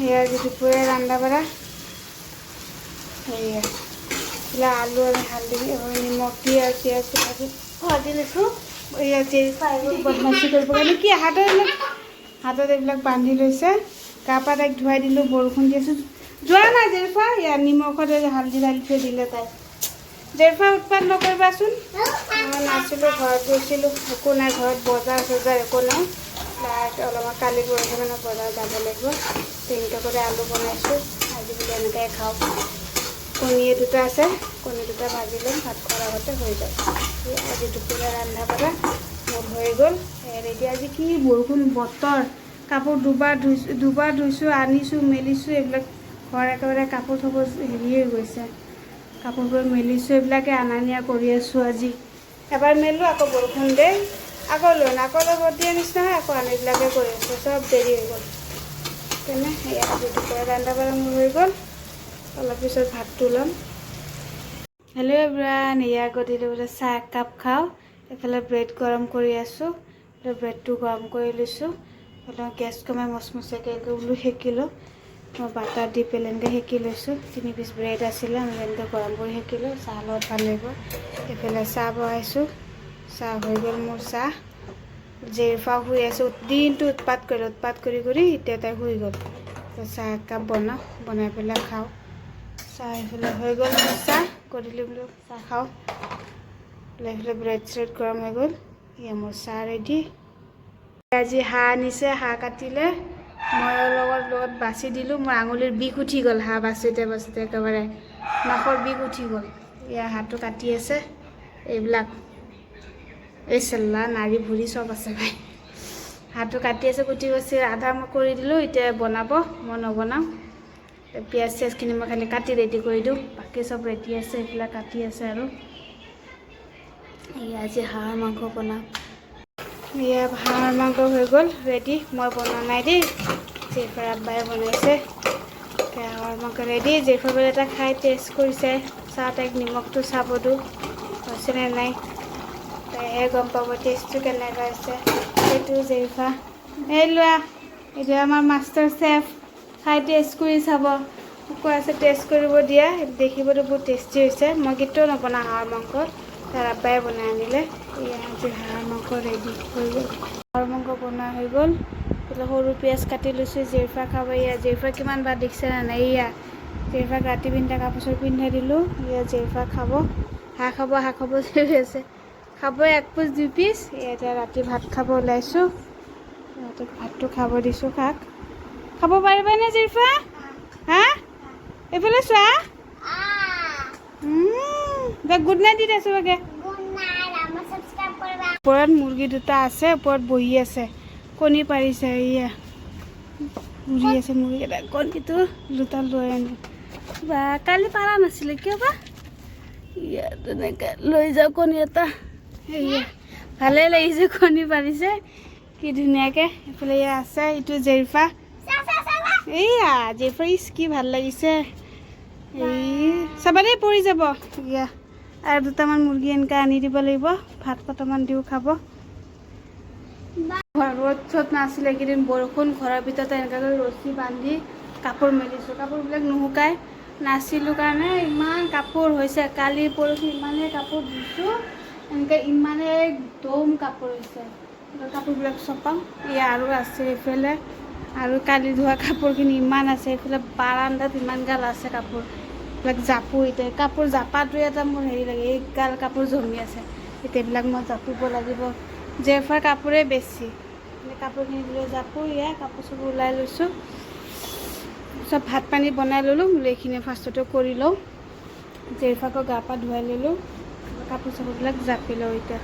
এয়া আজি দুপৰীয়া ৰান্ধা বাঢ়া এয়া আলু আৰু হালধি নিমখ দি আৰু পিঁয়াজ ভাজি লৈছোঁ। এয়া জেৰিফা বদমাচি কৰিব কাৰণে কি হাতত এইবিলাক বান্ধি লৈছে। গা পা তাইক ধুৱাই দিলোঁ, বৰষুণ দি আছোঁ। যোৱা নাই জেৰিফা, এয়া নিমখত হালধি ঢালি থৈ দিলে তাই। জেৰিফা উৎপাত নকৰিবাচোন। মই নাছিলোঁ, ঘৰত গৈছিলোঁ, একো নাই ঘৰত, বজাৰ চজাৰ একো নাই। অলপমান কালি পৰহি মানে বজাৰ যাব লাগিব। তেনেকৈ কৰি আলু বনাইছোঁ, আজি বোলে এনেকৈ খাওঁ। কণী দুটা আছে, কণী দুটা ভাজি ল'ম, ভাত খোৱাৰ আগতে হৈ যায়। আজি দুপৰীয়া ৰান্ধা বাঢ়া মোৰ হৈ গ'ল ৰেডি। আজি কি বৰষুণ বতৰ, কাপোৰ দুবাৰ ধুইছোঁ, আনিছোঁ, মেলিছোঁ। এইবিলাক ঘৰ একেবাৰে কাপোৰ চাপোৰ হেৰি হৈ গৈছে। কাপোৰবোৰ মেলিছোঁ, এইবিলাকে অনা নিয়া কৰি আছোঁ। আজি এবাৰ মেলোঁ, আকৌ বৰষুণ দে, আকৌ লৈ দিয়া নিচিনা হয়, আকৌ আনি এইবিলাকে কৰি আছোঁ। চব দেৰি হৈ গ'ল। তেনে সেয়া আজি দুপৰীয়া ৰান্ধা বাঢ়া মোৰ হৈ গ'ল। অলপ পিছত ভাতটো ল'ম। হেল্ল' এভৰিৱান, এয়া গধূলি বোলে চাহ একাপ খাওঁ। এইফালে ব্ৰেড গৰম কৰি আছোঁ, ব্ৰেডটো গৰম কৰি লৈছোঁ। গেছ কমাই মচমচীয়াকৈ বোলো সেকি লওঁ। মই বাটাৰ দি পেলাই এনেকৈ সেকি লৈছোঁ। 3 পিচ ব্ৰেড আছিলে, আমি এনেকৈ গৰম কৰি সেকিলোঁ। চাহ লগত ভাল লাগিব। এইফালে চাহ বহাইছোঁ, চাহ হৈ গ'ল মোৰ চাহ। জেৰিফা শুই আছোঁ, দিনটো উৎপাত কৰি এতিয়া তাই শুই গ'ল। চাহ একাপ বনাই পেলাই খাওঁ। চাহ এইফালে হৈ গ'ল মোৰ চাহ, গধূলি বোলো চাহ খাওঁ। এইফালে ব্ৰেড চ্ৰেড গৰম হৈ গ'ল। এয়া মোৰ চাহ ৰেডি। আজি হাঁহ আনিছে, হাঁহ কাটিলে, মই লগত বাচি দিলোঁ। মোৰ আঙুলিৰ বিষ উঠি গ'ল হাঁহ বাচোঁতে একেবাৰে নাকৰ বিষ উঠি গ'ল। এয়া হাঁহটো কাটি আছে। এইবিলাক এই চেল্লা নাড়ী ভৰি চব আছে ভাই। হাঁহটো কাটি আছে, কুটি বাচি আধা মই কৰি দিলোঁ। এতিয়া বনাব, মই নবনাওঁ। পিঁয়াজ চিয়াজখিনি মই খালি কাটি ৰেডি কৰি দিওঁ, বাকী চব ৰেডি আছে। এইবিলাক কাটি আছে আৰু এয়া আজি হাঁহৰ মাংস বনাওঁ। এয়া হাঁহৰ মাংস হৈ গ'ল ৰেডি, মই বনোৱা নাই দেই, জেৰিফাৰ আব্বাই বনাইছে। হাঁহৰ মাংস ৰেডি। জেৰিফা বোলে এটা খাই টেষ্ট কৰিছে, চাহ তাইক নিমখটো চাব দিওঁ হৈছেনে নাই, তাইহে গম পাব টেষ্টটো কেনেকুৱা হৈছে। সেইটো জেৰিফা এই লোৱা, এইটো আমাৰ মাষ্টাৰ চেফ, খাই টেষ্ট কৰি চাব। কৈ আছে টেষ্ট কৰিব দিয়া, দেখিবতো বহুত টেষ্টি হৈছে। মই কেতিয়াও নবনাওঁ হাঁহৰ মাংস, তাৰ আব্বাই বনাই আনিলে। এয়া আজি হাঁহৰ মাংস ৰেডি হৈ গ'ল। হাঁহৰ মাংস বনোৱা হৈ গ'ল। সৰু পিঁয়াজ কাটি লৈছোঁ, জেৰিফা খাব। এয়া জেৰিফা কিমান বাৰ দেখিছে নাই, এয়া জেৰিফাক ৰাতি পিন্ধা কাপোৰ চাপোৰ পিন্ধাই দিলোঁ। এয়া জেৰিফা খাব, হাঁহ খাব চিঞৰি আছে। খাবই 1 পিচ 2 পিচ। এতিয়া ৰাতি ভাত খাব ওলাইছোঁ, সিহঁতক ভাতটো খাব দিছোঁ। খাব পাৰিবানে জেৰিফা? হা এইফালে চোৱা, গুড নাইট দি দে চবকে। ওপৰত মুৰ্গী দুটা আছে, ওপৰত বহি আছে, কণী পাৰিছে। এয়া উৰি আছে মুৰ্গীকেইটা, কণীটো দুটা লৈ আনো। বা কালি পাৰা নাছিলে কিয় বা, ইয়াত তেনেকৈ লৈ যাওঁ কণী এটা। সেয়া ভালেই লাগিছে, কণী পাৰিছে কি ধুনীয়াকৈ। এইফালে এয়া আছে, এইটো জেৰিফা। এইয়া জেৰিফা কি ভাল লাগিছে। এই চাবা দেই, পৰি যাব। এয়া আৰু দুটামান মুৰ্গী এনেকৈ আনি দিব লাগিব, ভাত কেইটামান দিওঁ খাব। ৰ'দ চ'দ নাছিলে এইকেইদিন, বৰষুণ, ঘৰৰ ভিতৰতে এনেকৈ ৰছী বান্ধি কাপোৰ মেলিছোঁ। কাপোৰবিলাক নুশুকাই নাছিলোঁ কাৰণে ইমান কাপোৰ হৈছে। কালি পৰহি ইমানেই কাপোৰ ধুইছোঁ, এনেকৈ ইমানেই দম কাপোৰ হৈছে। কাপোৰবিলাক চপাওঁ। এয়া আৰু আছে এইফালে, আৰু কালি ধোৱা কাপোৰখিনি ইমান আছে। এইফালে বাৰান্দাত ইমান গাল আছে কাপোৰ, এইবিলাক জাপোঁ। এতিয়া কাপোৰ জাপাটোৱে এটা মোৰ হেৰি লাগে, এইগাল কাপোৰ জমি আছে, এতিয়া এইবিলাক মই জাপিব লাগিব। জেৰিফাৰ কাপোৰে বেছি, কাপোৰখিনি দিলে জাপোঁ। এয়া কাপোৰ চাপোৰ ওলাই লৈছোঁ, চব ভাত পানী বনাই ল'লোঁ। এইখিনি ফাৰ্ষ্টতে কৰি লওঁ। জেৰিফাকো গা পা ধুৱাই ল'লোঁ, কাপোৰ চাপোৰবিলাক জাপি লওঁ। এতিয়া